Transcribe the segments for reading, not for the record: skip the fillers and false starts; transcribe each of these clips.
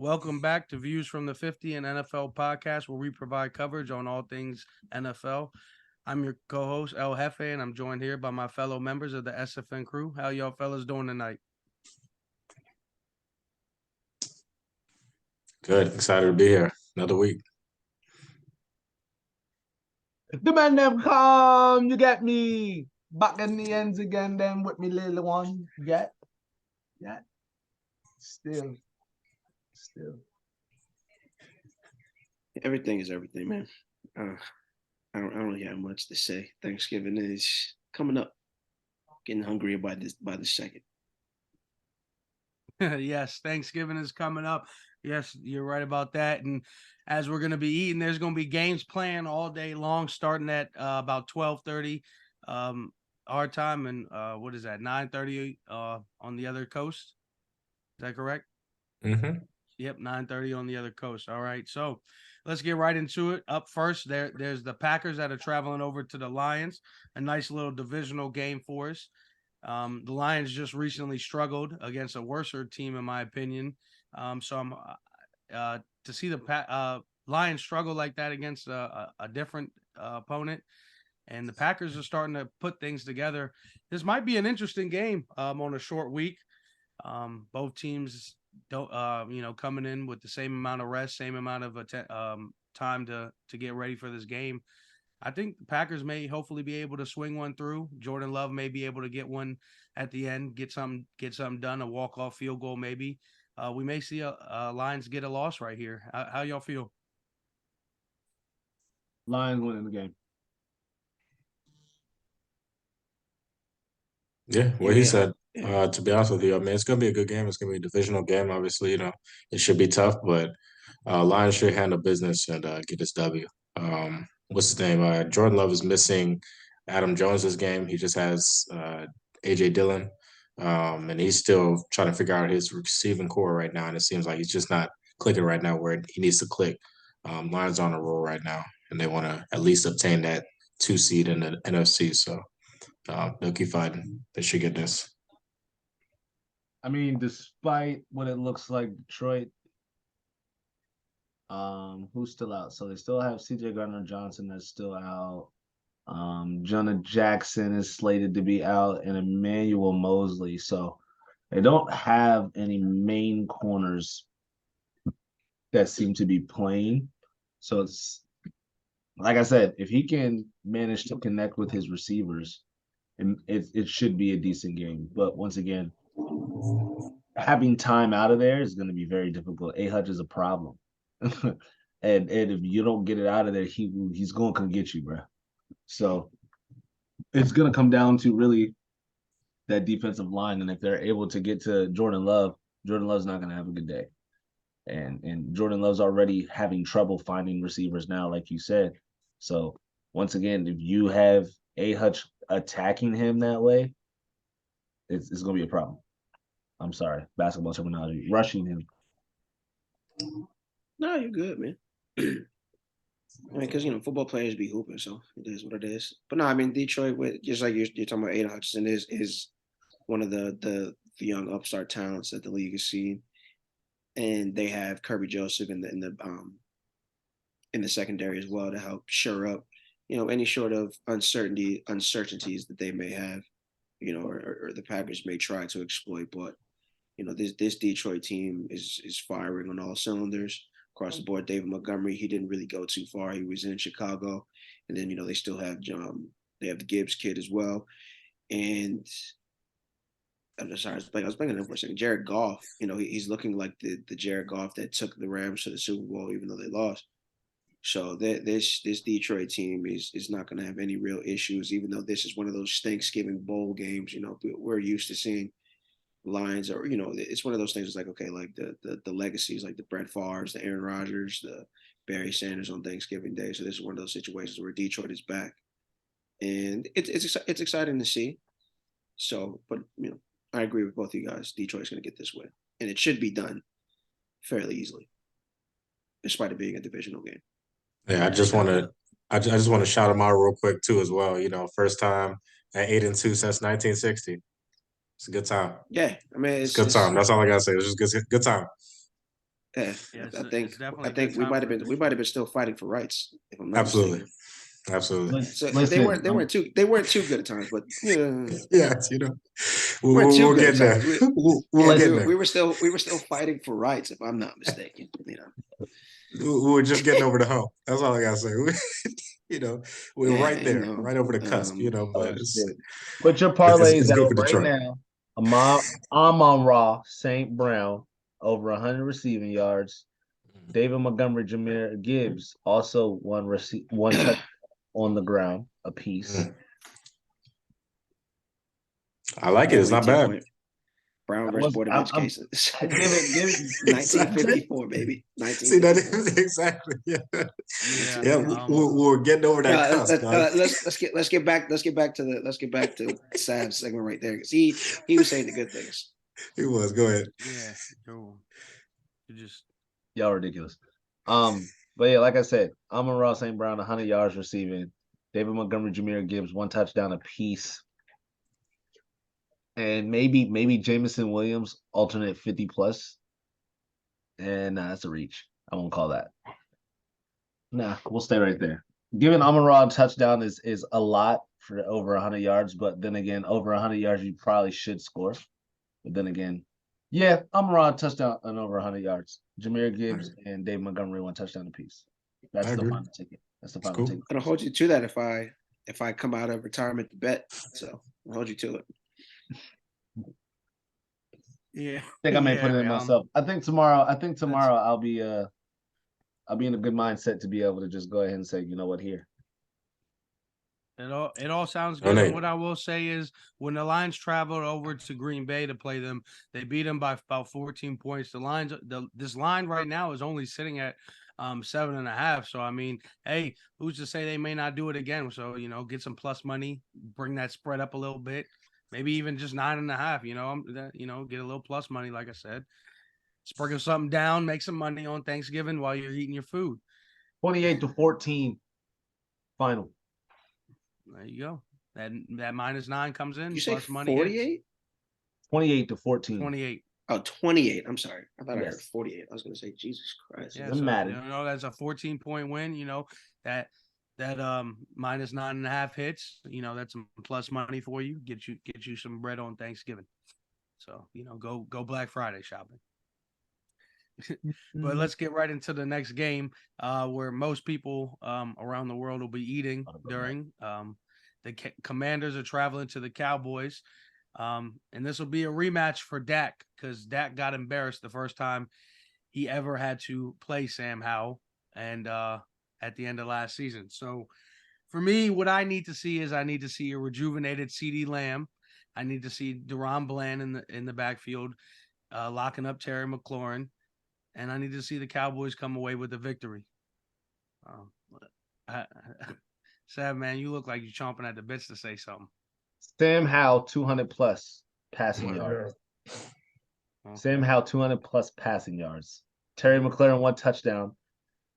Welcome back to Views from the 50 and NFL podcast, where we provide coverage on all things NFL. I'm your co-host El Jefe, and I'm joined here by my fellow members of the SFN crew. How y'all fellas doing tonight? Good. Excited to be here. Another week. The man them come, you get me. Back in the ends again, then with me little one. Yeah. Still. Everything is everything, man. Uh, I don't really have much to say. Thanksgiving is coming up. Getting hungrier by the second. Yes, Thanksgiving is coming up. Yes, you're right about that. And as we're going to be eating, there's going to be games playing all day long, starting at about 12:30 our time, and what is that, 9:30 on the other coast? Is that correct? Mm-hmm. Yep, 9:30 on the other coast. All right. So let's get right into it. Up first, there's the Packers that are traveling over to the Lions. A nice little divisional game for us. The Lions just recently struggled against a worser team, in my opinion. So I'm to see the Lions struggle like that against a different opponent, and the Packers are starting to put things together. This might be an interesting game on a short week. Both teams don't coming in with the same amount of rest, same amount of time to get ready for this game. I think the Packers may hopefully be able to swing one through. Jordan Love may be able to get one at the end, get something done, a walk off field goal maybe. We may see a Lions get a loss right here. How y'all feel? Lions winning the game. Yeah, Yeah, what he man. said. Yeah. To be honest with you, I mean, it's gonna be a good game. It's gonna be a divisional game. Obviously, it should be tough, but Lions should handle business and get this W. What's his name? Jordan Love is missing Adam Jones this game. He just has AJ Dillon, and he's still trying to figure out his receiving core right now. And it seems like he's just not clicking right now where he needs to click. Lions on a roll right now, and they want to at least obtain that 2 seed in the NFC. So they'll keep fighting. They should get this. I mean, despite what it looks like, Detroit, who's still out? So they still have CJ Gardner Johnson that's still out. Jonah Jackson is slated to be out, and Emmanuel Mosley. So they don't have any main corners that seem to be playing. So it's like I said, if he can manage to connect with his receivers, and it should be a decent game. But once again, having time out of there is going to be very difficult. A Hutch is a problem, and if you don't get it out of there, he's going to come get you, bro. So it's going to come down to really that defensive line, and if they're able to get to Jordan Love, Jordan Love's not going to have a good day. And Jordan Love's already having trouble finding receivers now, like you said. So once again, if you have A Hutch attacking him that way, it's going to be a problem. I'm sorry, basketball terminology. Rushing him. No, you're good, man. I mean, because football players be hooping, so it is what it is. But no, I mean Detroit, with just like you're talking about, Aiden Hutchinson is one of the young upstart talents that the league has seen, and they have Kirby Joseph in the secondary as well to help shore up, any sort of uncertainties that they may have, or the Packers may try to exploit. But this Detroit team is firing on all cylinders across the board. David Montgomery, he didn't really go too far. He was in Chicago, and then they still have they have the Gibbs kid as well, and I'm sorry, I was blanking him for a second. Jared Goff, he's looking like the Jared Goff that took the Rams to the Super Bowl, even though they lost. So this Detroit team is not going to have any real issues, even though this is one of those Thanksgiving bowl games. We're used to seeing Lions, or it's one of those things. It's like, okay, like the legacies, like the Brett Favre's, the Aaron Rodgers, the Barry Sanders on Thanksgiving Day. So this is one of those situations where Detroit is back, and it's exciting to see. So, but I agree with both of you guys. Detroit's going to get this win, and it should be done fairly easily, despite it being a divisional game. Yeah, I just want to shout him out real quick too as well. First time at 8-2 since 1960. It's a good time. Yeah, I mean It's a good time. That's all I gotta say. It's just good time. Yeah, Yeah, I it's think definitely a good we time might for have a been still fighting for rights, if I'm not Absolutely, mistaken. absolutely. Lis- So they Listen, weren't too good at times, but you know, Yeah, weren't too we'll good get at there. times. We'll Yeah, get there. we were still fighting for rights, if I'm not mistaken. You know, We're just getting over the hump. That's all I gotta say. You know, we're yeah, right you there, know, right over the cusp. But Listen. Put your parlays it's good out for right Detroit. now. AMON-RA, St. Brown, over 100 receiving yards. David Montgomery, Jameer Gibbs, also one touch on the ground apiece. I like it. It's not 42 bad. point Brown I versus was, Board of I'm, Education. give it. 1954, baby. See that 1954. exactly. Yeah, Yeah. yeah. We're getting over that cusp, guys. Let's get back to Sav's segment right there, because he was saying the good things. He was. Go ahead. Yeah. You just Y'all ridiculous. But yeah, like I said, Amon-Ra St. Brown, 100 yards receiving. David Montgomery, Jameer Gibbs, one touchdown apiece. And maybe Jameson Williams, alternate 50 plus. And that's a reach. I won't call that. Nah, we'll stay right there. Giving Amon-Ra a touchdown is a lot for over 100 yards, but then again, over 100 yards, you probably should score. But then again, yeah, Amon-Ra touchdown and over 100 yards. Jameer Gibbs and Dave Montgomery one touchdown apiece. That's the final ticket. That's the final ticket. I'm gonna hold you to that if I come out of retirement to bet. So I'll hold you to it. yeah. I think I may put it in myself. I think tomorrow I'll be in a good mindset to be able to just go ahead and say, you know what, here. It all sounds good. And what I will say is, when the Lions traveled over to Green Bay to play them, they beat them by about 14 points. This line right now is only sitting at 7.5. So I mean, hey, who's to say they may not do it again? So get some plus money, bring that spread up a little bit, maybe even just 9.5. Get a little plus money, like I said. Sprinkle something down, make some money on Thanksgiving while you're eating your food. 28-14 final. There you go. That -9 comes in. You say plus money 48? 28-14. 28. Oh, 28. I'm sorry. I thought I Yes. heard 48. I was going to say, Jesus Christ. Yeah, Doesn't matter. That's a 14-point win. That -9.5 hits. That's some plus money for you. Get you some bread on Thanksgiving. So go Black Friday shopping. But let's get right into the next game, where most people around the world will be eating during. The Commanders are traveling to the Cowboys, and this will be a rematch for Dak, because Dak got embarrassed the first time he ever had to play Sam Howell, and at the end of last season. So for me, what I need to see is a rejuvenated CeeDee Lamb. I need to see Deron Bland in the backfield, locking up Terry McLaurin. And I need to see the Cowboys come away with a victory. Sam, man, you look like you're chomping at the bits to say something. Sam Howell, 200 plus passing yards. Okay. Sam Howell, 200 plus passing yards. Terry McLaurin, one touchdown.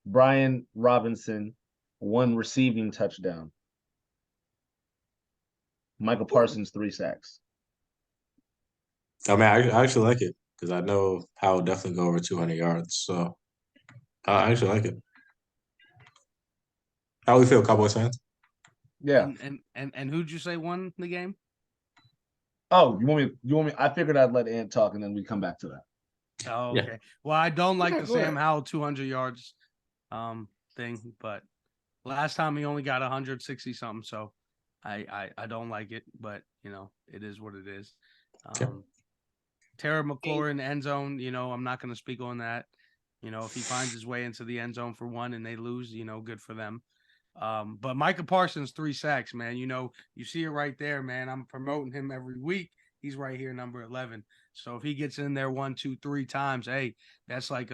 Brian Robinson, one receiving touchdown. Michael Parsons, 3 sacks. I mean, I actually like it, because I know Howell definitely go over 200 yards. So I actually like it. How we feel, Cowboys fans? Yeah. And who'd you say won the game? Oh, you want me? I figured I'd let Ant talk and then we come back to that. Oh, okay. Yeah. Well, I don't like the Sam ahead. Howell 200 yards thing, but last time he only got 160 something, so I don't like it, but it is what it is. Terry McLaurin end zone, I'm not going to speak on that. If he finds his way into the end zone for one and they lose, good for them. But Micah Parsons, 3 sacks, man. You see it right there, man. I'm promoting him every week. He's right here, number 11. So if he gets in there 1, 2, 3 times, hey, that's like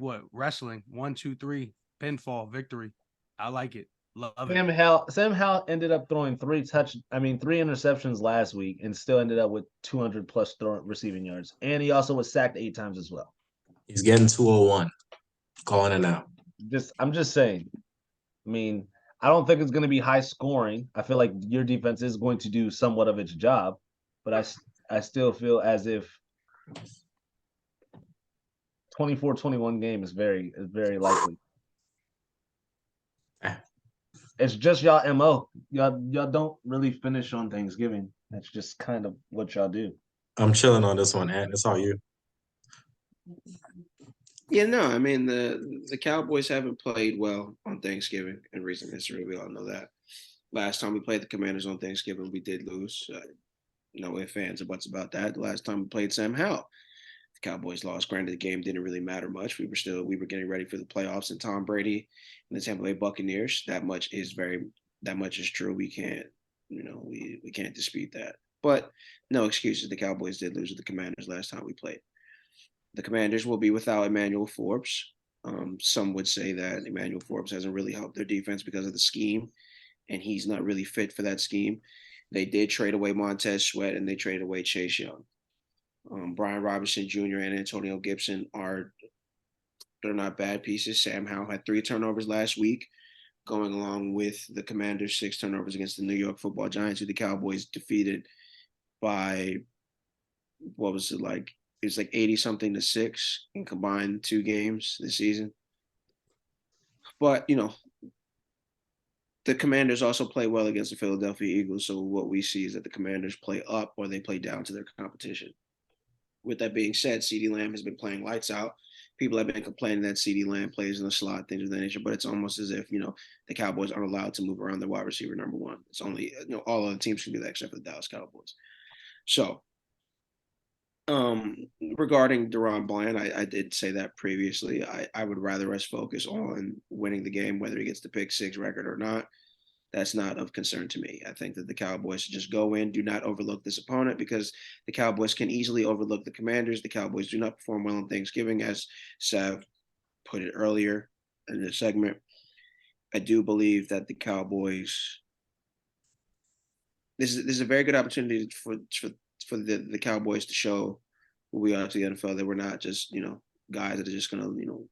what, wrestling. 1, 2, 3, pinfall, victory. I like it. Love it. Sam Howell ended up throwing 3 interceptions last week and still ended up with 200 plus receiving yards. And he also was sacked 8 times as well. He's getting 201. Calling it now. I'm just saying. I mean, I don't think it's going to be high scoring. I feel like your defense is going to do somewhat of its job, but I still feel as if 24-21 game is very likely. Eh, It's just y'all MO. Y'all don't really finish on Thanksgiving. That's just kind of what y'all do. I'm chilling on this one, Ant. It's all you. Yeah, no, I mean the Cowboys haven't played well on Thanksgiving in recent history. We all know that. Last time we played the Commanders on Thanksgiving, we did lose. No ifs, ands, or buts about that. The last time we played Sam Howell, the Cowboys lost. Granted, the game didn't really matter much. We were getting ready for the playoffs, and Tom Brady and the Tampa Bay Buccaneers. That much is true. We can't, we can't dispute that. But no excuses. The Cowboys did lose to the Commanders last time we played. The Commanders will be without Emmanuel Forbes. Some would say that Emmanuel Forbes hasn't really helped their defense because of the scheme, and he's not really fit for that scheme. They did trade away Montez Sweat, and they traded away Chase Young. Brian Robinson Jr. and Antonio Gibson they're not bad pieces. Sam Howell had 3 turnovers last week, going along with the Commanders' 6 turnovers against the New York Football Giants, who the Cowboys defeated by, what was it like? It was like 80 something to 6 in combined 2 games this season. But, the Commanders also play well against the Philadelphia Eagles. So what we see is that the Commanders play up or they play down to their competition. With that being said, CeeDee Lamb has been playing lights out. People have been complaining that CeeDee Lamb plays in the slot, things of that nature, but it's almost as if, the Cowboys aren't allowed to move around their wide receiver number 1. It's only, all other teams can do that except for the Dallas Cowboys. So, regarding Deron Bland, I did say that previously. I would rather us focus on winning the game, whether he gets the pick 6 record or not. That's not of concern to me. I think that the Cowboys should just go in, do not overlook this opponent, because the Cowboys can easily overlook the Commanders. The Cowboys do not perform well on Thanksgiving, as Sav put it earlier in the segment. I do believe that the Cowboys. This is a very good opportunity for the Cowboys to show who we are to the NFL, that we're not just guys that are just going to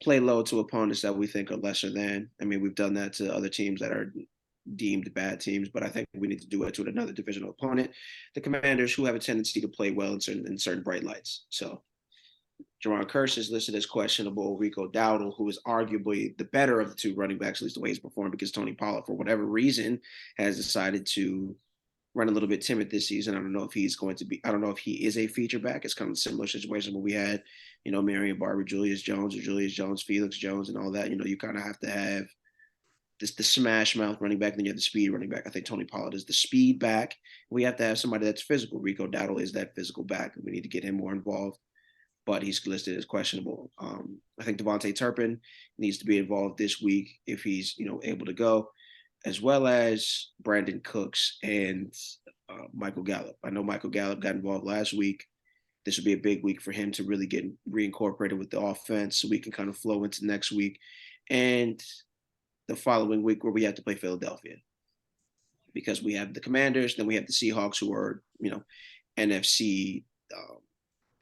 play low to opponents that we think are lesser than. I mean, we've done that to other teams that are deemed bad teams, but I think we need to do it to another divisional opponent, the Commanders, who have a tendency to play well in certain bright lights. So Jerron Kearse is listed as questionable. Rico Dowdle, who is arguably the better of the 2 running backs, at least the way he's performed, because Tony Pollard, for whatever reason, has decided to run a little bit timid this season. I don't know if he is a feature back. It's kind of a similar situation where we had, Marion Barber, Julius Jones, Felix Jones, and all that. You kind of have to have the smash mouth running back, and then you have the speed running back. I think Tony Pollard is the speed back. We have to have somebody that's physical. Rico Dowdle is that physical back, and we need to get him more involved, but he's listed as questionable. I think Devontae Turpin needs to be involved this week if he's, able to go, as well as Brandon Cooks and Michael Gallup. I know Michael Gallup got involved last week. This would be a big week for him to really get reincorporated with the offense, so we can kind of flow into next week and the following week, where we have to play Philadelphia, because we have the Commanders, then we have the Seahawks, who are, NFC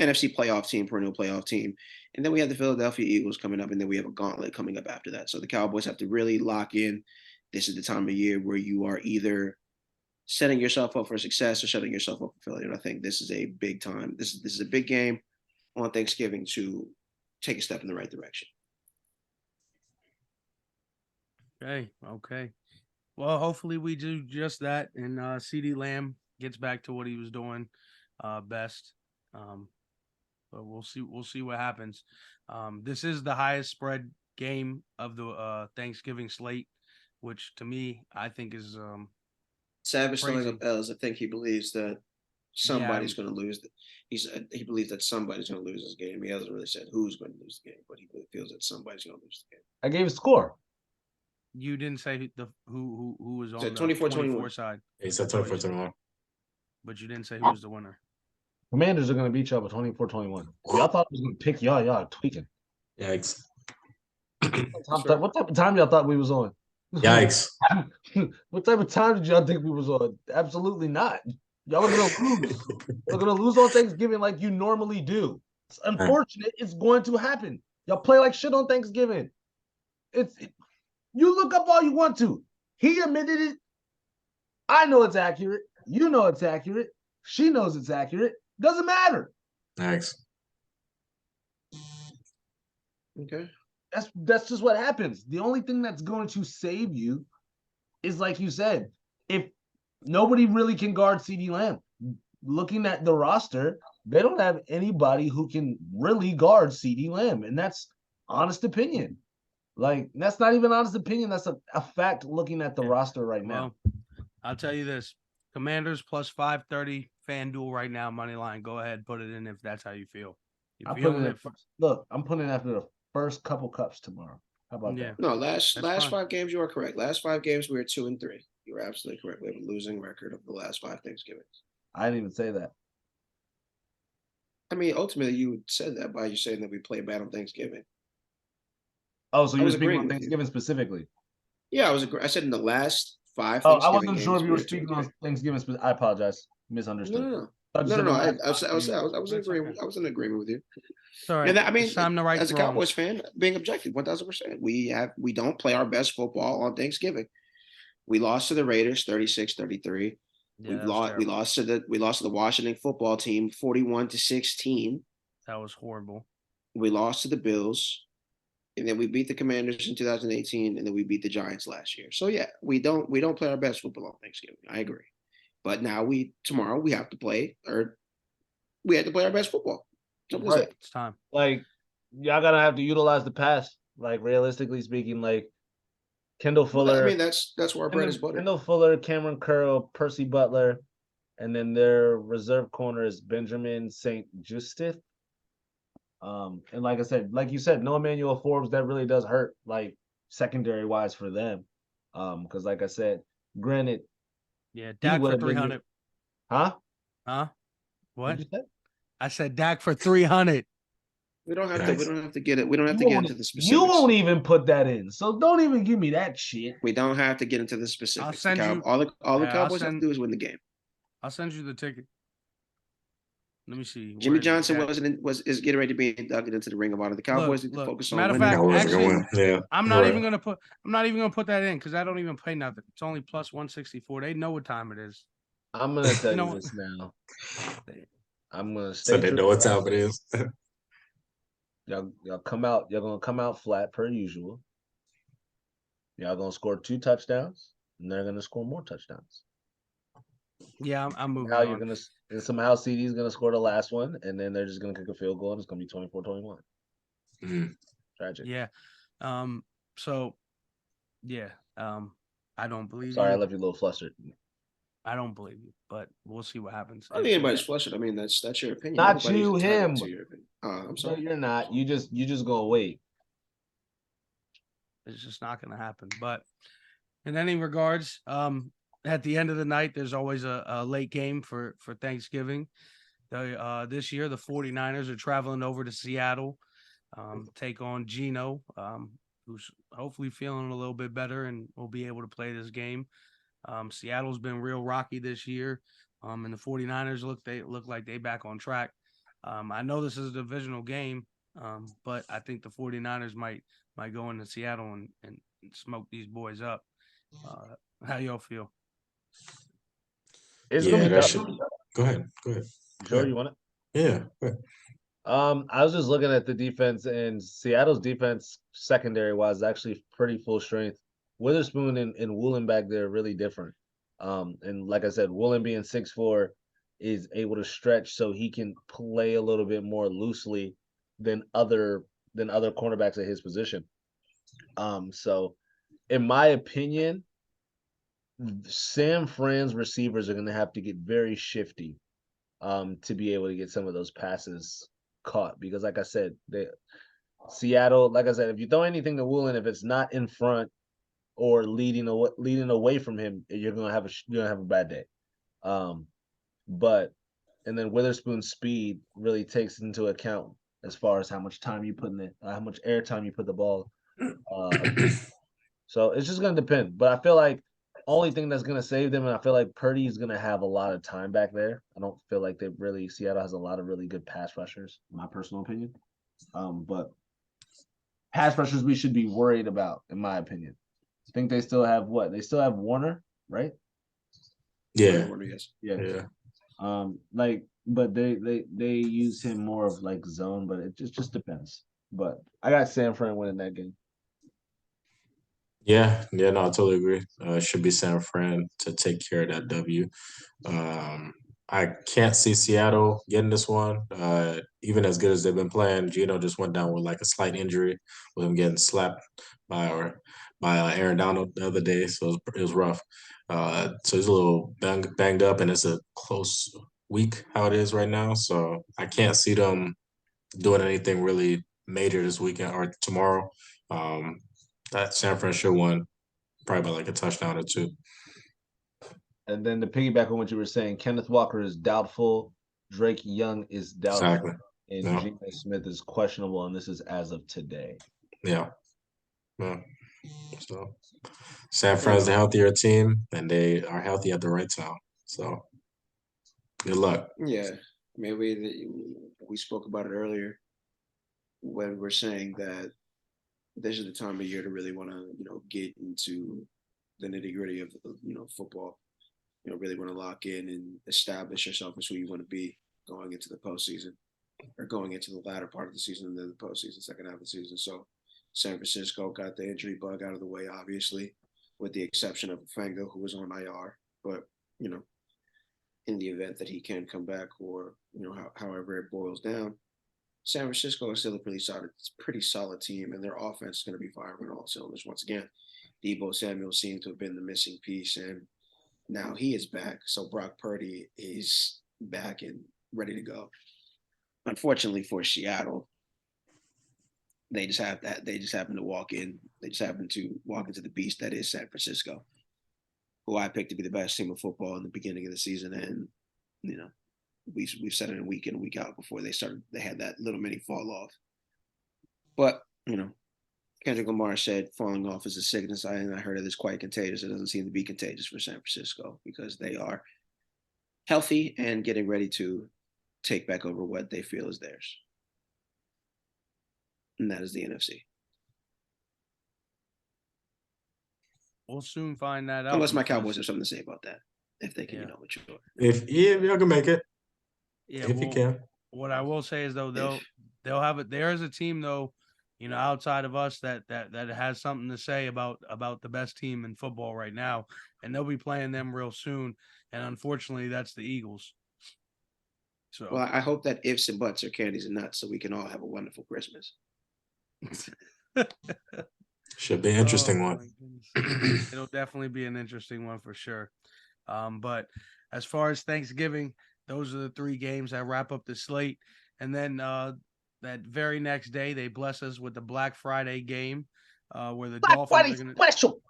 playoff team, perennial playoff team. And then we have the Philadelphia Eagles coming up, and then we have a gauntlet coming up after that. So the Cowboys have to really lock in. This is the time of year where you are either setting yourself up for success or setting yourself up for failure. And I think this is a big time. This is a big game on Thanksgiving to take a step in the right direction. Okay. Well, hopefully we do just that, and CeeDee Lamb gets back to what he was doing best. But we'll see what happens. This is the highest spread game of the Thanksgiving slate, which to me, I think is Savage crazy. throwing up L's. I think he believes that somebody's going to lose. He believes that somebody's going to lose this game. He hasn't really said who's going to lose the game, but he feels that somebody's going to lose the game. I gave a score. You didn't say who was on So the 24-21 side. He said 24-21. But you didn't say who was the winner. Commanders are going to beat y'all with 24-21. Y'all thought I was going to pick y'all. Y'all are tweaking. Yikes. What type of time y'all thought we was on? Yikes. What type of time did y'all think we was on? Absolutely not. Y'all are going to lose. You're going to lose on Thanksgiving like you normally do. It's unfortunate. It's going to happen. Y'all play like shit on Thanksgiving. You look up all you want to. He admitted it. I know it's accurate. You know it's accurate. She knows it's accurate. Doesn't matter. Thanks. Okay. That's just what happens. The only thing that's going to save you is, like you said, if nobody really can guard CeeDee Lamb. Looking at the roster, they don't have anybody who can really guard CeeDee Lamb, and that's honest opinion. Like, that's not even honest opinion. That's a fact looking at the roster right now. Well, I'll tell you this: Commanders plus 530 FanDuel right now, money line. Go ahead, put it in if that's how you feel. You I'm feeling putting it? it. Look, I'm putting it after the first couple cups tomorrow. How about Yeah. that? No, last That's fine. 5 games you are correct. Last 5 games we were 2-3. You were absolutely correct. We have a losing record of the last 5 Thanksgivings. I didn't even say that. I mean, ultimately, you said that by you saying that we play bad on Thanksgiving. Oh, so I you were was speaking agreeing on with you. Thanksgiving specifically? Yeah, I said in the last 5 Oh, I Thanksgiving wasn't games, sure if you we were were 2 speaking and on 3. Thanksgiving. I apologize. No, Misunderstood. no, no. I just No, said no, the no. last I was five I was games. I was in That's agreement. okay. I was in agreement with you. It's all right. And that, I mean, it's time to right as a wrongs. Cowboys fan, being objective, 1000%. We don't play our best football on Thanksgiving. We lost to the Raiders 36-33. Yeah, that was terrible. We lost to the Washington football team 41-16. That was horrible. We lost to the Bills, and then we beat the Commanders in 2018, and then we beat the Giants last year. So yeah, we don't play our best football on Thanksgiving. I agree. But now tomorrow we have to play our best football. Simple as Right. that. It's time. Like, y'all gotta have to utilize the pass. Like, realistically speaking, like Kendall Fuller. I mean, that's where our bread is buttered. Kendall Fuller, Cameron Curl, Percy Butler, and then their reserve corner is Benjamin St. Justith. And like I said, like you said, no Emmanuel Forbes, that really does hurt, like secondary wise for them. Because like I said, granted, Yeah, he Dak would for have been 300. huh? Huh? What? What'd you say? I said Dak for 300. We don't have Nice. to get it. We don't have to get into the specifics. You won't even put that in, so don't even give me that shit. We don't have to get into the specifics. send you- All the I'll Cowboys have send- to do is win the game. I'll send you the ticket. Let me see. Jimmy Where is it? Johnson Dak? is getting ready to be inducted into the Ring of Honor. The Cowboys need to Look, focus matter on of winning. fact, Cowboys are gonna actually, win. Yeah, I'm you're not right. even gonna put that in because I don't even pay nothing. It's only plus 164. They know what time it is. I'm gonna tell you know this now. I'm gonna So stay they true. know what time it is. Y'all come out. Y'all gonna come out flat per usual. Y'all gonna score 2 touchdowns, and they're gonna score more touchdowns. Yeah, I'm moving Now on. you're gonna and somehow CD's gonna score the last one, and then they're just gonna kick a field goal, and it's gonna be 24-21. Mhm. Tragic. Yeah. So, yeah. I don't believe Sorry, I you. left you a little flustered. I don't believe you, but we'll see what happens. I don't think anybody's flustered. I mean, that's your opinion. Not Everybody's you, entitled him. to your opinion. I'm No, sorry. you're not. You just gonna wait. It's just not going to happen. But in any regards, at the end of the night, there's always a late game for Thanksgiving. This year, the 49ers are traveling over to Seattle, take on Geno, who's hopefully feeling a little bit better and will be able to play this game. Seattle's been real rocky this year, and the 49ers look like they back on track. I know this is a divisional game, but I think the 49ers might go into Seattle and smoke these boys up. How y'all feel? It's Yeah, gonna be that tough. should. Go ahead. Joe, you want it? Yeah. Go ahead. I was just looking at the defense, and Seattle's defense, secondary wise, is actually pretty full strength. Witherspoon and Woolen back there are really different. And like I said, Woolen being 6'4" is able to stretch so he can play a little bit more loosely than other cornerbacks at his position. So in my opinion, Sam Fran's receivers are gonna have to get very shifty to be able to get some of those passes caught, because like I said, Seattle, like I said, if you throw anything to Woolen, if it's not in front or leading away from him, you're gonna have a bad day. But and then Witherspoon's speed really takes into account as far as how much time you put in it, how much air time you put the ball. So it's just gonna depend. But I feel like only thing that's gonna save them, and I feel like Purdy's gonna have a lot of time back there. I don't feel like Seattle has a lot of really good pass rushers, in my personal opinion. But pass rushers we should be worried about, in my opinion. I think they still have what? They still have Warner, right? Yeah. Yes. Yeah. But they use him more of like zone, but it just depends. But I got San Fran winning that game. Yeah, no, I totally agree. It should be San Fran to take care of that W. Um, I can't see Seattle getting this one. Even as good as they've been playing, Gino just went down with like a slight injury with him getting slapped by Aaron Donald the other day, so it was rough. So he's a little banged up, and it's a close week how it is right now. So I can't see them doing anything really major this weekend or tomorrow. Um, that San Fran should won probably by like a touchdown or two. And then to piggyback on what you were saying, Kenneth Walker is doubtful, Drake Young is doubtful, Exactly. and Yeah. Geno Smith is questionable, and this is as of today. Yeah. So San Fran's the healthier team, and they are healthy at the right time. So good luck. Yeah, maybe we spoke about it earlier when we're saying that this is the time of year to really want to, get into the nitty gritty of, football. Really want to lock in and establish yourself as who you want to be going into the postseason or going into the latter part of the season and then the postseason, second half of the season. So San Francisco got the injury bug out of the way, obviously, with the exception of Fango, who was on IR. But, in the event that he can come back or, however it boils down, San Francisco is still a pretty solid team, and their offense is going to be firing on all cylinders once again. Deebo Samuel seemed to have been the missing piece, and now he is back. So Brock Purdy is back and ready to go. Unfortunately for Seattle, they just happen to walk in. They just happen to walk into the beast that is San Francisco, who I picked to be the best team of football in the beginning of the season, and we've said it in week in and week out before they had that little mini fall off. But Kendrick Lamar said falling off is a sickness. I heard it is quite contagious. It doesn't seem to be contagious for San Francisco because they are healthy and getting ready to take back over what they feel is theirs. And that is the NFC. We'll soon find that out. Unless my Cowboys have something to say about that. If they can, mature. If y'all can make it. Yeah, if you can. What I will say is though they'll have it. There is a team though, outside of us that has something to say about the best team in football right now, and they'll be playing them real soon. And unfortunately, that's the Eagles. So well, I hope that ifs and buts are candies and nuts, so we can all have a wonderful Christmas. Should be an interesting one. It'll definitely be an interesting one for sure. But as far as Thanksgiving, those are the 3 games that wrap up the slate. And then that very next day, they bless us with the Black Friday game where the Dolphins are going to special.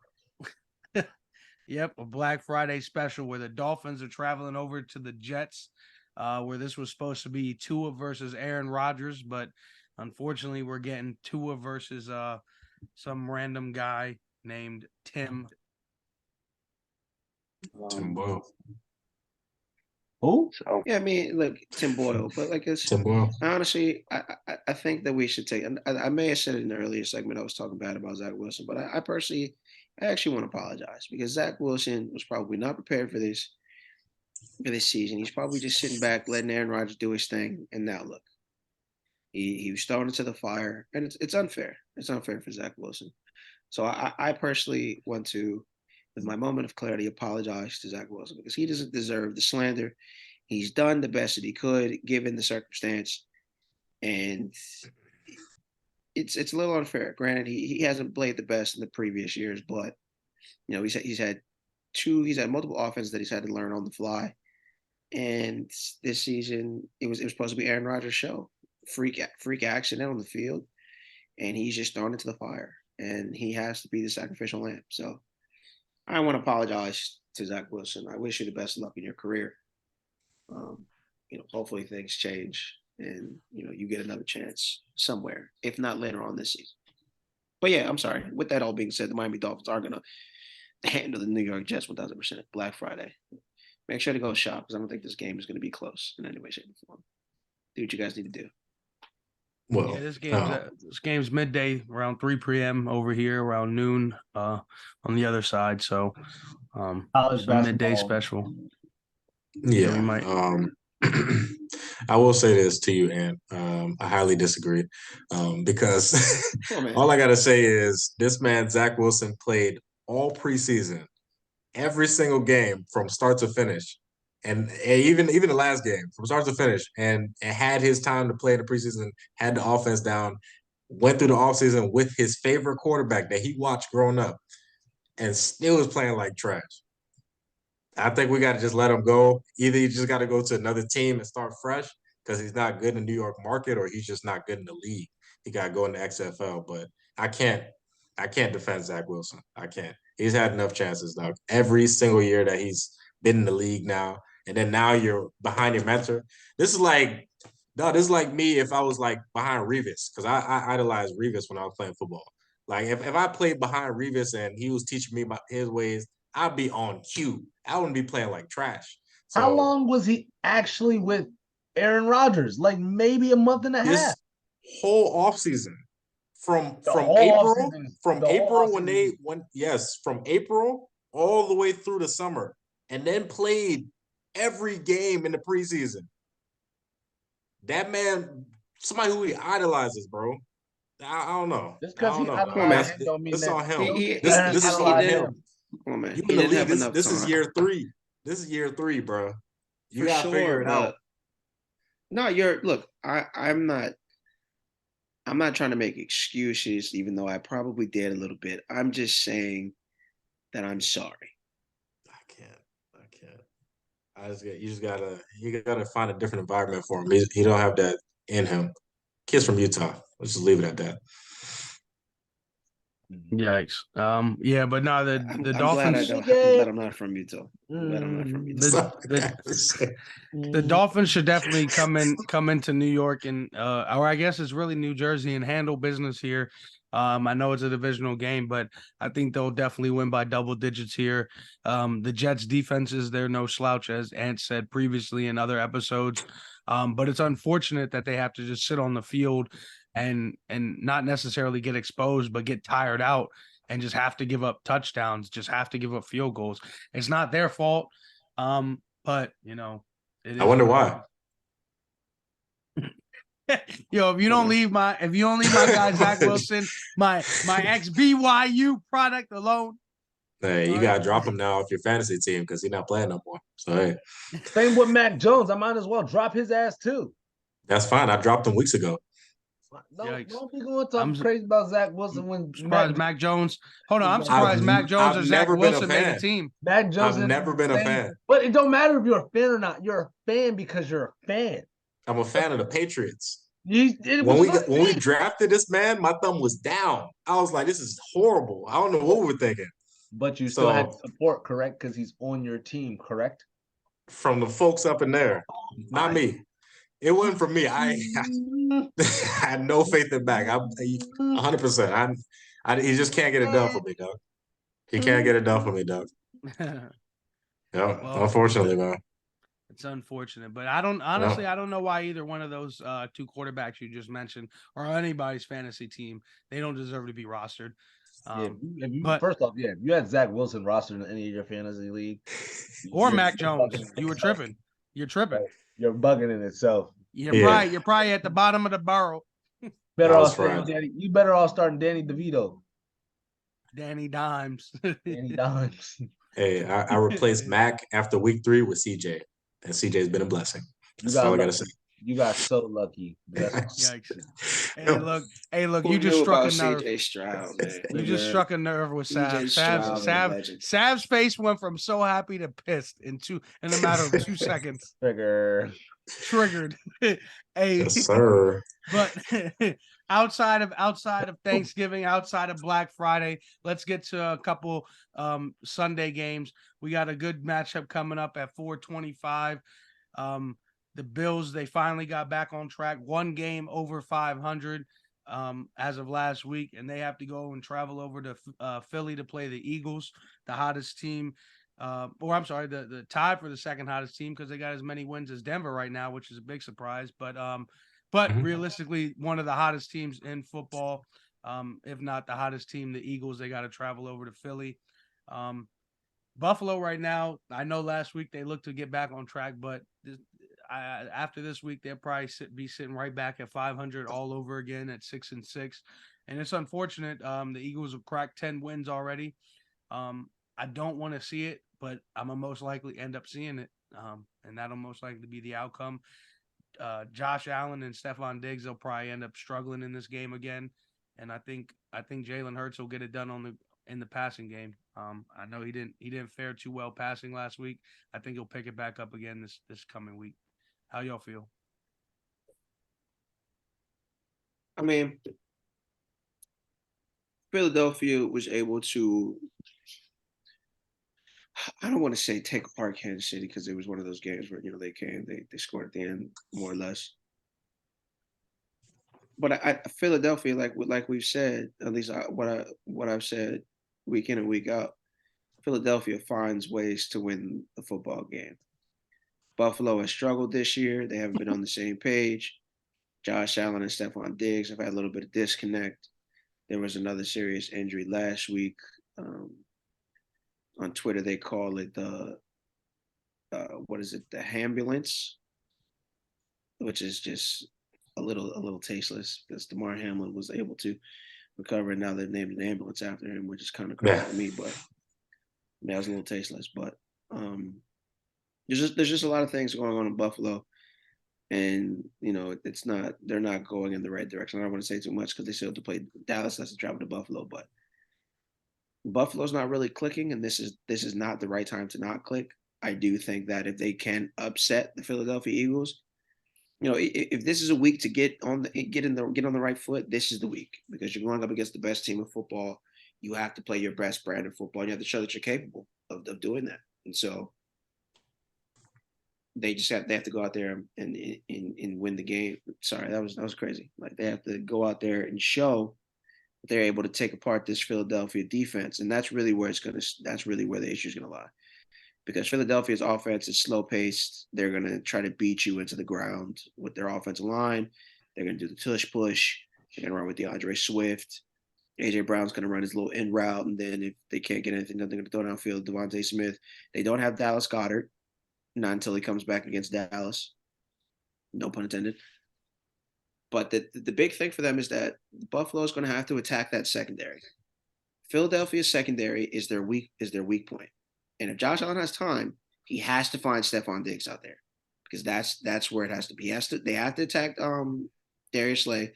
Yep, a Black Friday special where the Dolphins are traveling over to the Jets, where this was supposed to be Tua versus Aaron Rodgers, but unfortunately, we're getting Tua versus some random guy named Tim. Tim Boyle. Who? So, yeah, I mean, look, Tim Boyle, but like it's Tim Boyle. honestly, I think that we should take. I may have said it in the earlier segment. I was talking bad about Zach Wilson, but I personally, I actually want to apologize because Zach Wilson was probably not prepared for this season. He's probably just sitting back, letting Aaron Rodgers do his thing, and now look, he was thrown into the fire, and it's unfair. It's unfair for Zach Wilson. So I personally want to, with my moment of clarity, apologize to Zach Wilson because he doesn't deserve the slander. He's done the best that he could given the circumstance, and it's a little unfair. Granted, he hasn't played the best in the previous years, but he's had multiple offenses that he's had to learn on the fly, and this season it was supposed to be Aaron Rodgers' show, freak accident on the field, and he's just thrown into the fire, and he has to be the sacrificial lamb. So I want to apologize to Zach Wilson. I wish you the best of luck in your career. Hopefully things change and you get another chance somewhere, if not later on this season. But yeah, I'm sorry. With that all being said, the Miami Dolphins are gonna handle the New York Jets 1,000% Black Friday. Make sure to go shop because I don't think this game is going to be close in any way, shape, or form. Do what you guys need to do. Well, yeah, this game's midday around 3 p.m. over here, around noon on the other side. So College midday basketball. special. yeah. we might. I will say this to you, and I highly disagree because Come on, man. all I gotta say is this man Zach Wilson played all preseason, every single game from start to finish, and even the last game from start to finish, and had his time to play in the preseason, had the offense down, went through the offseason with his favorite quarterback that he watched growing up, and still was playing like trash. I think we got to just let him go. Either you just got to go to another team and start fresh because he's not good in the New York market, or he's just not good in the league. He got to go in the XFL. But I can't defend Zach Wilson. I can't. He's had enough chances, dog. Every single year that he's been in the league now, and then now you're behind your mentor. This is like, dog. This is like me if I was like behind Revis, because I idolized Revis when I was playing football. Like if I played behind Revis and he was teaching me about his ways, I'd be on cue. I wouldn't be playing like trash. How So long was he actually with Aaron Rodgers? Like maybe a month and a half. this whole offseason from The from whole April offseason. from The whole April when offseason. from April all the way through the summer, and then played every game in the preseason. That man, somebody who he idolizes, bro. I don't know. Just I because don't he know. Come on, man. idolized him don't mean This that. on him. He This is on idolize him. him. Come on, man. You He in the didn't league. have enough This is time. year 3. This is year 3, bro. You For gotta figure sure, it out. No, look, I'm not trying to make excuses, even though I probably did a little bit. I'm just saying that I'm sorry. I can't. You gotta find a different environment for him. He don't have that in him. Kid's from Utah. Let's just leave it at that. Yikes. Yeah, but no, the I'm glad Dolphins. I'm glad I'm not from Utah. I'm glad I'm not from Utah. That's The all I the got to say. the Dolphins should definitely come into New York and or I guess it's really New Jersey and handle business here. I know it's a divisional game, but I think they'll definitely win by double digits here. The Jets defenses, they're no slouch, as Ant said previously in other episodes. But it's unfortunate that they have to just sit on the field and not necessarily get exposed, but get tired out and just have to give up touchdowns, just have to give up field goals. It's not their fault. But it is I wonder what why. it is. Yo, if you don't leave my guy Zach Wilson, my ex BYU product alone. Hey, you gotta drop him now off your fantasy team because he's not playing no more. So hey, Same with Mac Jones. I might as well drop his ass too. that's fine. I dropped him weeks ago. Don't be going to I'm talk crazy about Zach Wilson when surprised Mac Jones. Hold on, I'm surprised I've- Mac Jones I've or Zach never been a Wilson made a fan. team. Mac Jones. I've never been a fan. But it don't matter if you're a fan or not. You're a fan because you're a fan. I'm a fan of the Patriots. When When we drafted this man, my thumb was down. I was like, this is horrible. I don't know what we were thinking. But you still had So- support, correct? Because he's on your team, correct? From the folks up in there, not me. It wasn't for me. I had no faith in back. I'm 100%. He just can't get it done for me, dog. He can't get it done for me, dog. Yeah, Well, unfortunately, man. it's unfortunate, but I don't know why either one of those two quarterbacks you just mentioned or anybody's fantasy team, they don't deserve to be rostered. But first off, if you had Zach Wilson rostered in any of your fantasy league, or Mac Jones, you were tripping. You're tripping. You're bugging in itself. You're probably at the bottom of the barrel. Better That off was starting right. Danny. You better off starting Danny DeVito. Danny Dimes. Danny Dimes. Hey, I replaced Mac after week 3 with CJ, and CJ's been a blessing. That's all I gotta say. You got so lucky. Yikes. No. Hey, look, Who you just knew struck a about nerve. CJ Stroud, man? You just struck a nerve with CJ Sav. Stroud, legend. Sav's face went from so happy to pissed in a matter of 2 seconds. Triggered. Hey, Yes, sir. but outside of Thanksgiving, outside of Black Friday, let's get to a couple Sunday games. We got a good matchup coming up at 4:25. The Bills, they finally got back on track. 1 game over 500 as of last week, and they have to go and travel over to Philly to play the Eagles, the hottest team. The tie for the second hottest team because they got as many wins as Denver right now, which is a big surprise. But realistically, one of the hottest teams in football, if not the hottest team, the Eagles, they got to travel over to Philly. Buffalo right now, I know last week they looked to get back on track, but after this week, they'll probably be sitting right back at 500 all over again at 6-6, and it's unfortunate. The Eagles have cracked 10 wins already. I don't want to see it, but I'm gonna most likely end up seeing it, and that'll most likely be the outcome. Josh Allen and Stephon Diggs will probably end up struggling in this game again, and I think Jalen Hurts will get it done in the passing game. I know he didn't fare too well passing last week. I think he'll pick it back up again this coming week. How y'all feel? I mean, Philadelphia was able to, I don't want to say take apart Kansas City, because it was one of those games where they scored at the end more or less. But Philadelphia, like we've said, at least what I've said week in and week out, Philadelphia finds ways to win the football game. Buffalo has struggled this year. They haven't been on the same page. Josh Allen and Stephon Diggs have had a little bit of disconnect. There was another serious injury last week. On Twitter, they call it the ambulance, which is just a little tasteless, because DeMar Hamlin was able to recover, and now they've named an ambulance after him, which is kind of crazy to me. But that was a little tasteless. But there's just a lot of things going on in Buffalo, and they're not going in the right direction. I don't want to say too much because they still have to play Dallas. Has to travel to Buffalo, but Buffalo's not really clicking, and this is not the right time to not click. I do think that if they can upset the Philadelphia Eagles, if this is a week to get on the right foot, this is the week, because you're going up against the best team in football. You have to play your best brand of football. You have to show that you're capable of doing that, and so they have to go out there and win the game. Sorry, that was crazy. Like, they have to go out there and show that they're able to take apart this Philadelphia defense, and that's really where the issue is gonna lie. Because Philadelphia's offense is slow paced. They're going to try to beat you into the ground with their offensive line. They're going to do the tush push. They're going to run with DeAndre Swift. AJ Brown's going to run his little in route. And then if they can't get anything, then they're going to throw downfield Devontae Smith. They don't have Dallas Goedert, not until he comes back against Dallas. No pun intended. But the big thing for them is that Buffalo is going to have to attack that secondary. Philadelphia's secondary is their weak point. And if Josh Allen has time, he has to find Stephon Diggs out there, because that's where it has to be. They have to attack Darius Slay,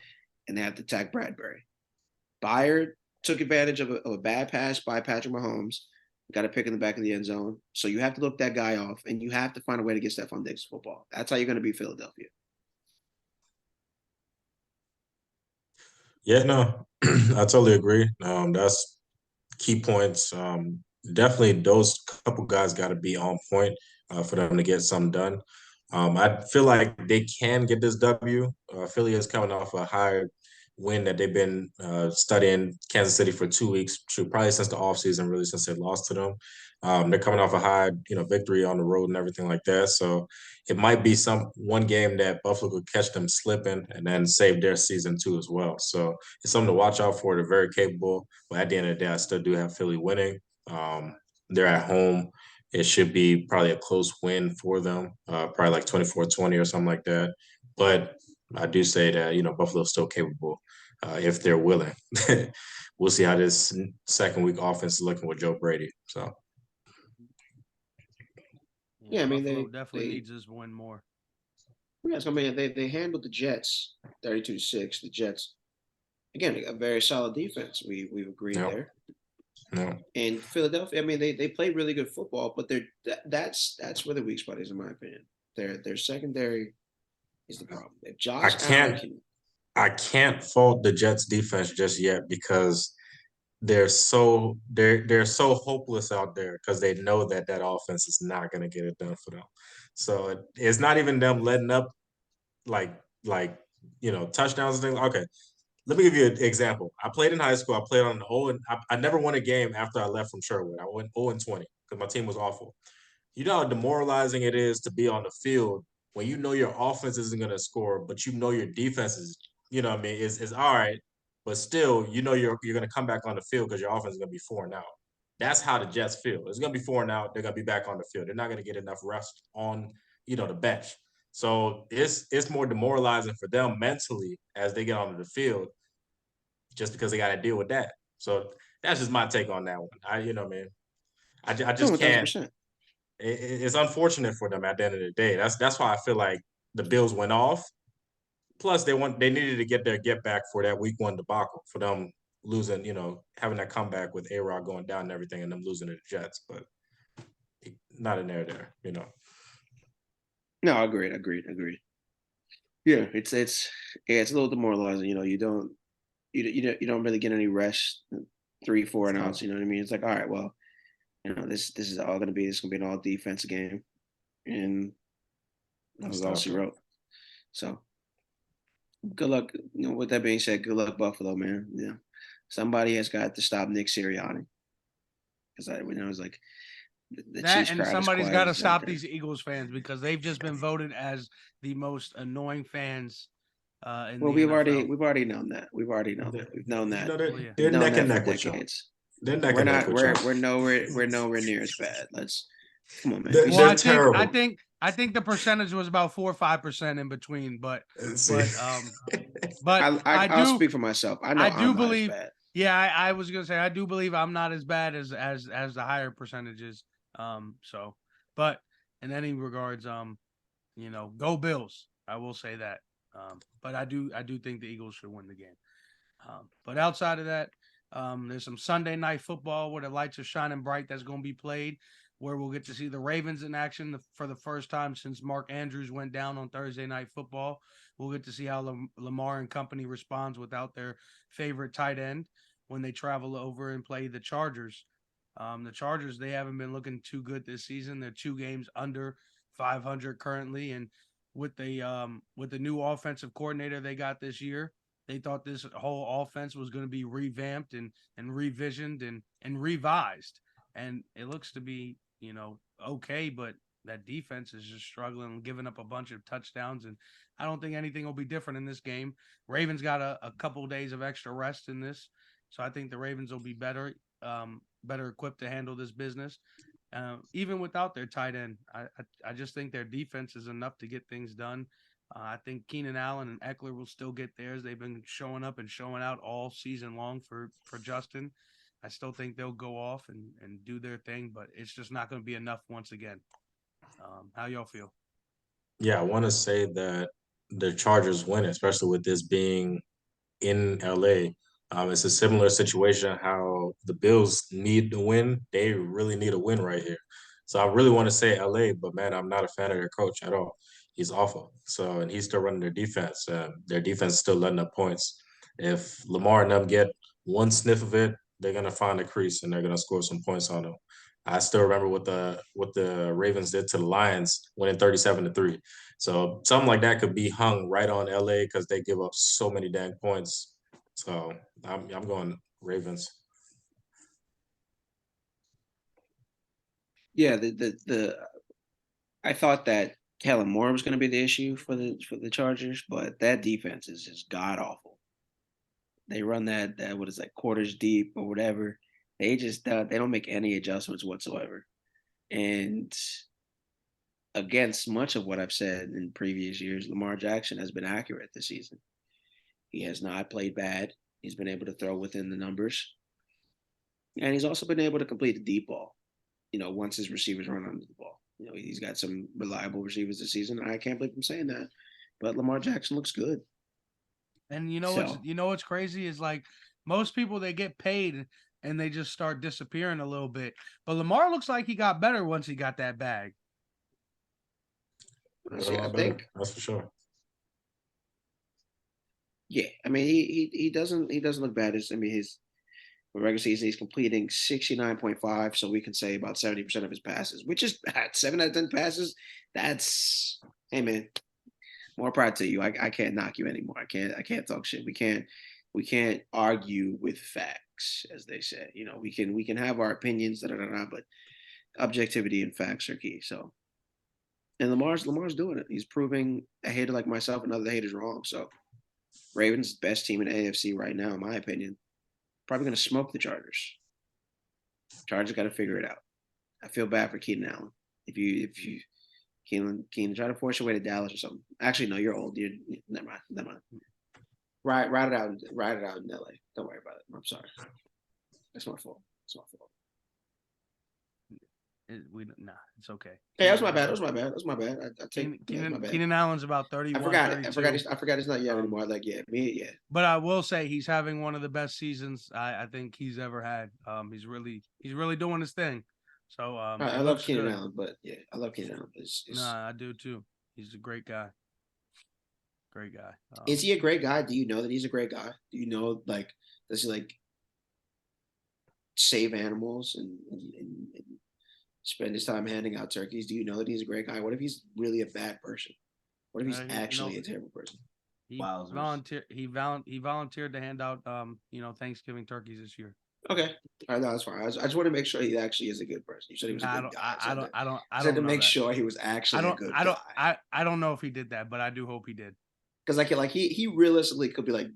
and they have to attack Bradbury. Byard took advantage of a bad pass by Patrick Mahomes. Got a pick in the back of the end zone. So you have to look that guy off, and you have to find a way to get Stephon Diggs football. That's how you're going to beat Philadelphia. Yeah, no, I totally agree. That's key points. Definitely those couple guys got to be on point for them to get something done. I feel like they can get this W. Philly is coming off a high win that they've been studying Kansas City for 2 weeks, probably since the offseason, really since they lost to them. They're coming off a high, victory on the road and everything like that. So it might be one game that Buffalo could catch them slipping and then save their season too as well. So it's something to watch out for. They're very capable, but at the end of the day, I still do have Philly winning. They're at home. It should be probably a close win for them, probably like 24-20 or something like that. But I do say that, Buffalo's still capable if they're willing. We'll see how this second week offense is looking with Joe Brady. So, Yeah, I mean, Buffalo definitely needs this win more. Yeah, so, I mean, they handled the Jets 32-6. The Jets, again, a very solid defense. We've agreed there. No. And Philadelphia, I mean, they played really good football, but that's where the weak spot is, in my opinion. Their secondary is the problem. If Josh I can't fault the Jets defense just yet, because they're so hopeless out there, because they know that offense is not going to get it done for them. So it's not even them letting up like touchdowns and things. Okay, let me give you an example. I played in high school. I played on the 0, and I never won a game after I left from Sherwood. I went 0-20 because my team was awful. You know how demoralizing it is to be on the field when you know your offense isn't going to score, but your defense is, is all right, but still, you're going to come back on the field because your offense is going to be 4 and out. That's how the Jets feel. It's going to be 4 and out. They're going to be back on the field. They're not going to get enough rest on, the bench. So it's more demoralizing for them mentally as they get onto the field, just because they got to deal with that. So that's just my take on that one. Man, I No, just can't. 1,000%. It's unfortunate for them at the end of the day. That's why I feel like the Bills went off. Plus, they needed to get their get back for that week 1 debacle, for them losing, having that comeback with A-Rod going down and everything, and them losing to the Jets. But not in there. No, agreed. Yeah, it's a little demoralizing. You don't really get any rest 3-4 outs. You know what I mean? It's like, all right, well, this is all going to be an all defense game, and that was all she wrote. So good luck. With that being said, good luck Buffalo, man. Yeah, somebody has got to stop Nick Sirianni, because it's like the That Chiefs and crowd is somebody's quiet got to as stop ever. these Eagles fans because they've just been voted as the most annoying fans in Well, the NFL. we've already known that. We've known that. yeah. They're We've known neck and that for neck with y'all. decades. They're neck We're and neck not. with y'all. We're nowhere near as bad. Come on, man. They're, Be Well, they're serious. terrible. I think the percentage was about 4 or 5% in between, but See. I'll speak for myself. I know I do I'm not as believe. bad. Yeah, I was gonna say I do believe I'm not as bad as the higher percentages. So, but in any regards, go Bills. I will say that. But I do think the Eagles should win the game. But outside of that, there's some Sunday night football where the lights are shining bright that's going to be played, where we'll get to see the Ravens in action for the first time since Mark Andrews went down on Thursday Night Football. We'll get to see how Lamar and company responds without their favorite tight end when they travel over and play the Chargers. The Chargers, they haven't been looking too good this season. They're 2 games under 500 currently, and with the new offensive coordinator they got this year, they thought this whole offense was going to be revamped and revisioned and revised. And it looks to be, okay, but that defense is just struggling, giving up a bunch of touchdowns. And I don't think anything will be different in this game. Ravens got a couple of days of extra rest in this. So I think the Ravens will be better equipped to handle this business. Even without their tight end, I just think their defense is enough to get things done. I think Keenan Allen and Eckler will still get theirs. They've been showing up and showing out all season long for Justin. I still think they'll go off and do their thing, but it's just not going to be enough once again. How y'all feel? Yeah, I want to say that the Chargers win, especially with this being in LA. It's a similar situation how the Bills need to win. They really need a win right here. So I really want to say LA, but man, I'm not a fan of their coach at all. He's awful. So, and he's still running their defense. Their defense is still letting up points. If Lamar and them get one sniff of it, they're gonna find a crease and they're gonna score some points on them. I still remember what the Ravens did to the Lions, winning 37-3. So something like that could be hung right on LA because they give up so many dang points. So I'm going Ravens. Yeah, I thought that Kellen Moore was going to be the issue for the Chargers, but that defense is just god awful. They run that what is that, quarters deep or whatever. They just they don't make any adjustments whatsoever. And against much of what I've said in previous years, Lamar Jackson has been accurate this season. He has not played bad. He's been able to throw within the numbers. And he's also been able to complete the deep ball, once his receivers run under the ball. He's got some reliable receivers this season. I can't believe I'm saying that. But Lamar Jackson looks good. And So, what's crazy is like most people, they get paid and they just start disappearing a little bit. But Lamar looks like he got better once he got that bag. That's a lot better. That's for sure. yeah, I mean he doesn't look bad. His regular season he's completing 69.5, so we can say about 70% of his passes, which is bad. 7 out of 10 passes. That's, hey man, more pride to you. I can't knock you anymore. I can't talk shit. We can't argue with facts, as they say. We can have our opinions, but objectivity and facts are key. So, and Lamar's doing it. He's proving a hater like myself and other haters wrong. So, Ravens best team in AFC right now, in my opinion. Probably going to smoke the Chargers. Chargers got to figure it out. I feel bad for Keenan Allen. If you Keenan, try to force your way to Dallas or something. Actually, no, you're old. Never mind. Ride it out in LA. Don't worry about it. I'm sorry. That's my fault. It's okay. Hey, that was my bad. I take my bad. Keenan Allen's about 31, 32. I forgot he's not young anymore. Like, yeah. But I will say he's having one of the best seasons I think he's ever had. He's really doing his thing. So I love Keenan Allen, but yeah, I love Keenan Allen. Nah, I do too. He's a great guy. Great guy. Is he a great guy? Do you know that he's a great guy? Do you know, like, does he like save animals and spend his time handing out turkeys? Do you know that he's a great guy? What if he's really a bad person? What if he's actually a terrible person? He volunteered to hand out Thanksgiving turkeys this year. Okay, all right, no, that's fine. I just want to make sure he actually is a good person. You said he was a good guy. I don't to make sure he was actually a good guy. I don't know if he did that, but I do hope he did. Because like he realistically could be like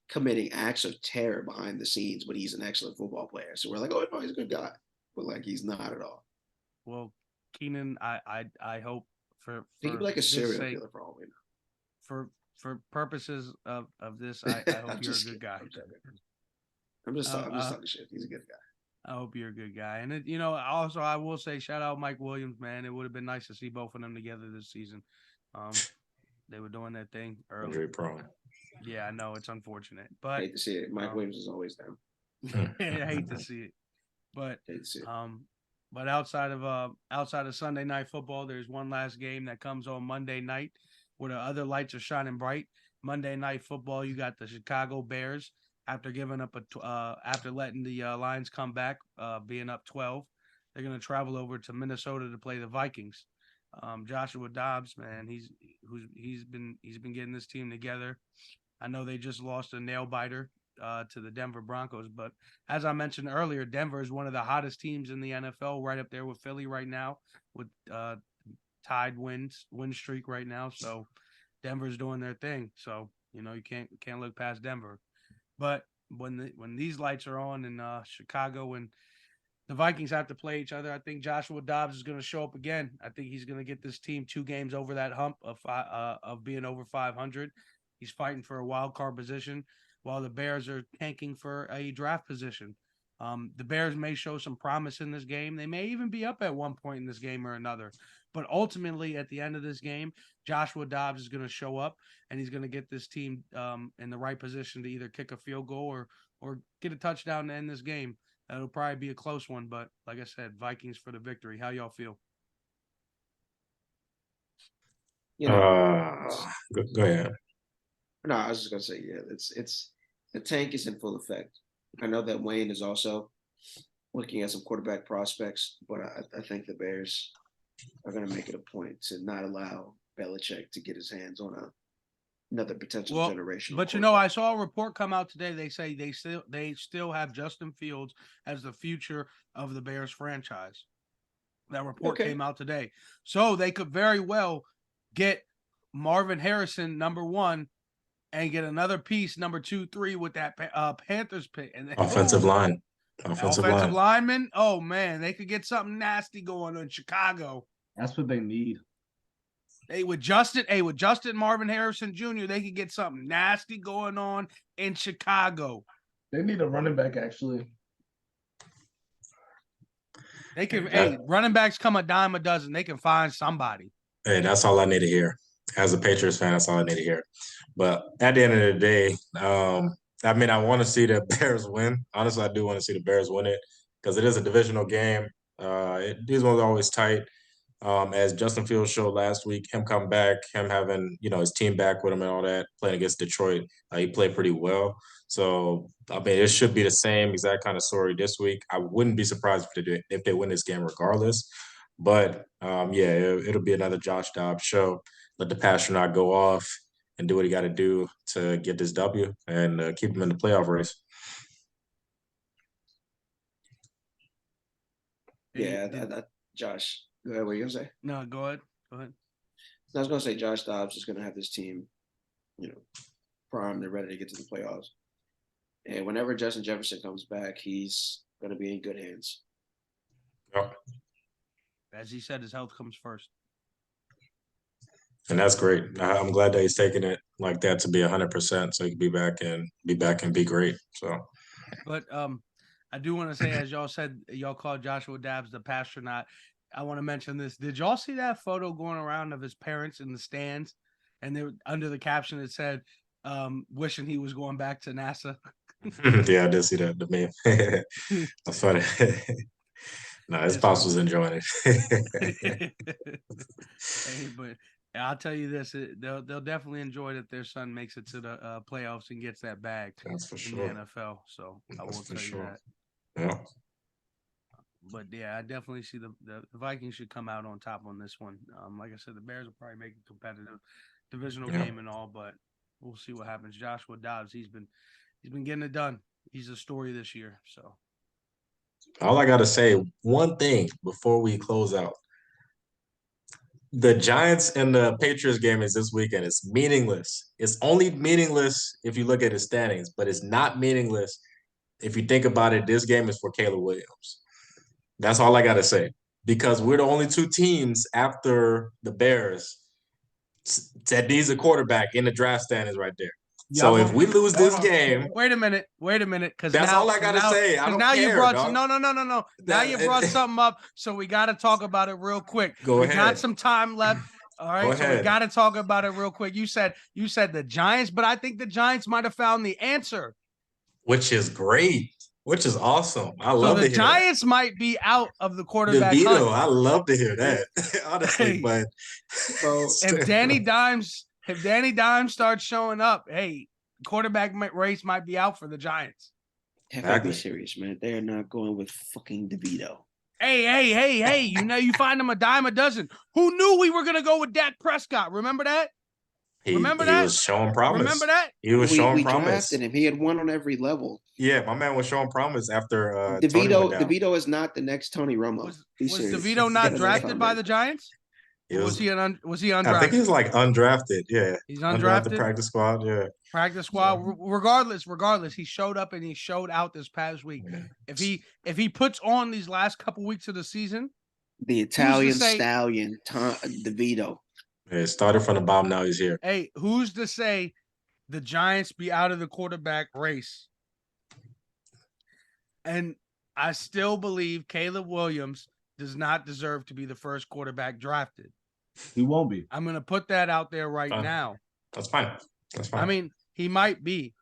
committing acts of terror behind the scenes, but he's an excellent football player. So we're like, oh no, he's a good guy, but like he's not at all. Well, Keenan, I hope for he could be like a serial killer for all we know. For purposes of this, I hope you're a good guy. I'm just talking shit. He's a good guy. I hope you're a good guy. And also I will say shout out Mike Williams, man. It would have been nice to see both of them together this season. They were doing their thing early. Injury prone. Yeah, I know it's unfortunate, but I hate to see it. Mike Williams is always down. I hate to see it, but hate to see it. But outside of Sunday night football, there's one last game that comes on Monday night where the other lights are shining bright. Monday night football, you got the Chicago Bears after giving up after letting the Lions come back, being up 12. They're going to travel over to Minnesota to play the Vikings. Joshua Dobbs, man, he's been getting this team together. I know they just lost a nail biter to the Denver Broncos, but as I mentioned earlier, Denver is one of the hottest teams in the NFL, right up there with Philly right now, with tied win streak right now. So Denver's doing their thing. So you can't look past Denver. But when these lights are on in Chicago and the Vikings have to play each other, I think Joshua Dobbs is going to show up again. I think he's going to get this team 2 games over that hump of being over 500. He's fighting for a wild card position while the Bears are tanking for a draft position. The Bears may show some promise in this game. They may even be up at one point in this game or another. But ultimately, at the end of this game, Joshua Dobbs is going to show up, and he's going to get this team in the right position to either kick a field goal or get a touchdown to end this game. That'll probably be a close one, but like I said, Vikings for the victory. How y'all feel? Go ahead. No, I was just gonna say, yeah, it's the tank is in full effect. I know that Wayne is also looking at some quarterback prospects, but I think the Bears are going to make it a point to not allow Belichick to get his hands on another potential generational. But I saw a report come out today. They say they still have Justin Fields as the future of the Bears franchise. That report came out today, so they could very well get Marvin Harrison #1 and get another piece #2, 3 with that Panthers pick and offensive lineman. Oh man, they could get something nasty going on in Chicago. That's what they need. With Justin Marvin Harrison Jr., they could get something nasty going on in Chicago. They need a running back, actually. They can. Running backs come a dime a dozen. They can find somebody. Hey, that's all I need to hear. As a Patriots fan, that's all I need to hear. But at the end of the day, I want to see the Bears win. Honestly, I do want to see the Bears win it because it is a divisional game. These ones are always tight. As Justin Fields showed last week, him coming back, him having his team back with him and all that, playing against Detroit, he played pretty well. So it should be the same exact kind of story this week. I wouldn't be surprised if they win this game regardless. But it'll be another Josh Dobbs show. Let the pastronaut go off and do what he got to do to get this W and keep him in the playoff race. Yeah, that Josh. Go ahead. What are you gonna say? No, go ahead. I was gonna say Josh Dobbs is gonna have this team, primed and ready to get to the playoffs. And whenever Justin Jefferson comes back, he's gonna be in good hands. Yep. As he said, his health comes first. And that's great. I'm glad that he's taking it like that to be 100%, so he can be back and be great. So But I do want to say, as y'all said, y'all called Joshua Dabbs the pastronaut. I want to mention this. Did y'all see that photo going around of his parents in the stands? And they under the caption it said, wishing he was going back to NASA. yeah, I did see that. The meme. That's funny. No, his It's pops was funny. enjoying it. Hey, but I'll tell you this: they'll definitely enjoy that their son makes it to the playoffs and gets that bag That's for in sure. the NFL. So I That's will for tell you sure. that. Yeah. But yeah, I definitely see the Vikings should come out on top on this one. Like I said, the Bears will probably make a competitive divisional Yeah. game and all, but we'll see what happens. Joshua Dobbs, he's been getting it done. He's a story this year. So All I gotta say, one thing before we close out. The Giants and the Patriots game is this weekend. It's meaningless. It's only meaningless if you look at the standings, but it's not meaningless if you think about it. This game is for Caleb Williams. That's all I gotta say. Because we're the only two teams after the Bears that needs a quarterback in the draft standings right there. yeah, So if we lose hold this on. game, Wait a minute, because that's all I gotta say. I don't now you care, brought dog. no. Now you brought something up, so we got to talk about it real quick. Go We got ahead. some time left. All right, Go so we ahead. got to talk about it real quick. You said the Giants, but I think the Giants might have found the answer. Which is great. Which is awesome. I So love the to hear that. Giants might be out of the quarterback DeVito, hunt. I love to hear that, honestly. Hey, but Bro, if Danny Dimes starts showing up, hey, quarterback race might be out for the Giants. have to be Exactly. serious, man. They are not going with fucking DeVito. Hey, you find them a dime a dozen. Who knew we were gonna go with Dak Prescott? Remember that? He was showing promise. Remember that? He was showing We promise. drafted him. He had won on every level. Yeah, my man was showing promise after Tony went down. DeVito is not the next Tony Romo. Was serious. DeVito not Gotta drafted by the Giants? Was he undrafted? I think he's like undrafted. Yeah, He's undrafted. practice squad. Yeah, practice squad. Regardless, he showed up and he showed out this past week. Yeah. If he puts on these last couple weeks of the season, the Italian stallion, DeVito. Yeah, started from the bottom. Now he's here. Hey, who's to say the Giants be out of the quarterback race? And I still believe Caleb Williams does not deserve to be the first quarterback drafted. He won't be. I'm going to put that out there right now. That's fine. That's fine. I mean, he might be.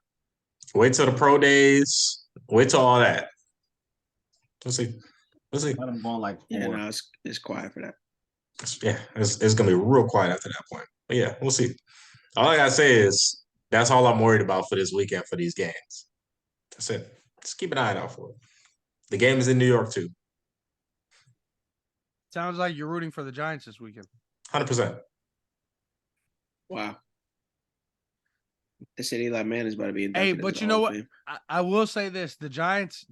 Wait till the pro days. Wait till all that. Let's see. Let him go on like 4. Yeah, no, it's quiet for that. Yeah, it's gonna be real quiet after that point. But yeah, we'll see. All I gotta say is that's all I'm worried about for this weekend for these games. That's it. Just keep an eye out for it. The game is in New York too. Sounds like you're rooting for the Giants this weekend. 100%. Wow. They said Eli Manning's about to be Hey, inducted. but you know what? I will say this: the Giants.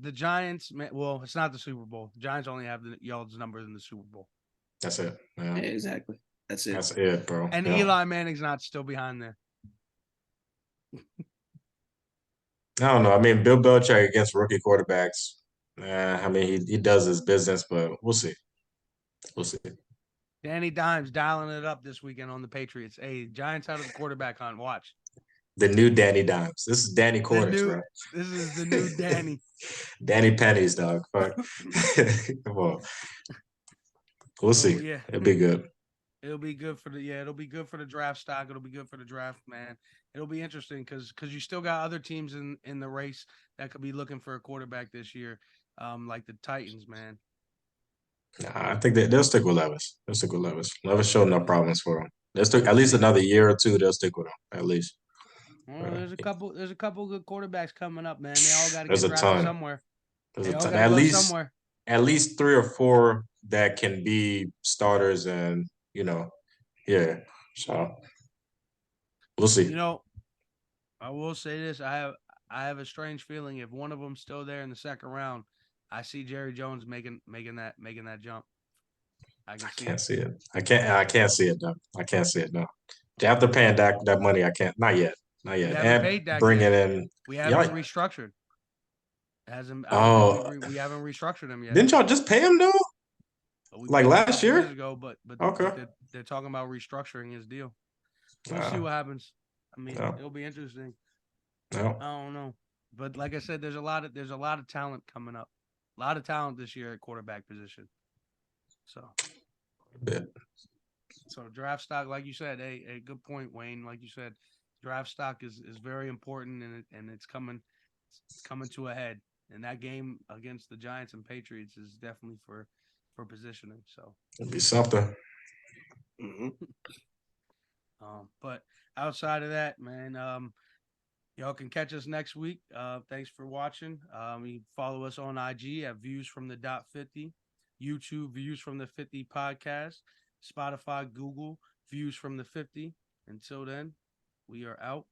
Well, it's not the Super Bowl. The Giants only have the yards numbers in the Super Bowl. That's it. Yeah. Yeah, exactly. That's it. That's it, bro. And yeah. Eli Manning's not still behind there. I don't know. I mean, Bill Belichick against rookie quarterbacks. I mean, he does his business, but we'll see. We'll see. Danny Dimes dialing it up this weekend on the Patriots. Hey, Giants out of the quarterback hunt. Watch. The new Danny Dimes. This is Danny Corners, bro. This is the new Danny. Danny Pennies, dog. Fuck. Come on. We'll see. Yeah. It'll be good. It'll be good for it'll be good for the draft stock. It'll be good for the draft, man. It'll be interesting because you still got other teams in the race that could be looking for a quarterback this year, like the Titans, man. Nah, I think they'll stick with Levis. They'll stick with Levis. Levis showed no problems for him. They'll stick at least another year or two. They'll stick with him at least. Well, there's a couple good quarterbacks coming up, man. They all got to There's get a drafted ton. somewhere. There's They a all ton. gotta go somewhere. At least 3 or 4 that can be starters, and yeah. So we'll see. You know, I will say this: I have a strange feeling if one of them's still there in the second round, I see Jerry Jones making that jump. I can't see it. I can't see it though. I can't see it no. After paying that money, I can't. Not yet. We haven't And paid Dak bring yet. it in. We haven't restructured. Hasn't. We haven't restructured him yet. Didn't y'all just pay him though? We Like paid him a last couple year? years ago, but Okay. they're talking about restructuring his deal. We'll see what happens. I mean, Yeah. it'll be interesting. No. I don't know, but like I said, there's a lot of talent coming up. A lot of talent this year at quarterback position. So, Bit. so draft stock, like you said, a good point, Wayne. Like you said, draft stock is very important, and it's coming to a head. And that game against the Giants and Patriots is definitely for positioning. So, It'd be something. Hmm. But outside of that, man, y'all can catch us next week. Thanks for watching. You can follow us on IG at Views from the Dot 50, YouTube Views from the 50 podcast, Spotify, Google Views from the 50. Until then, we are out.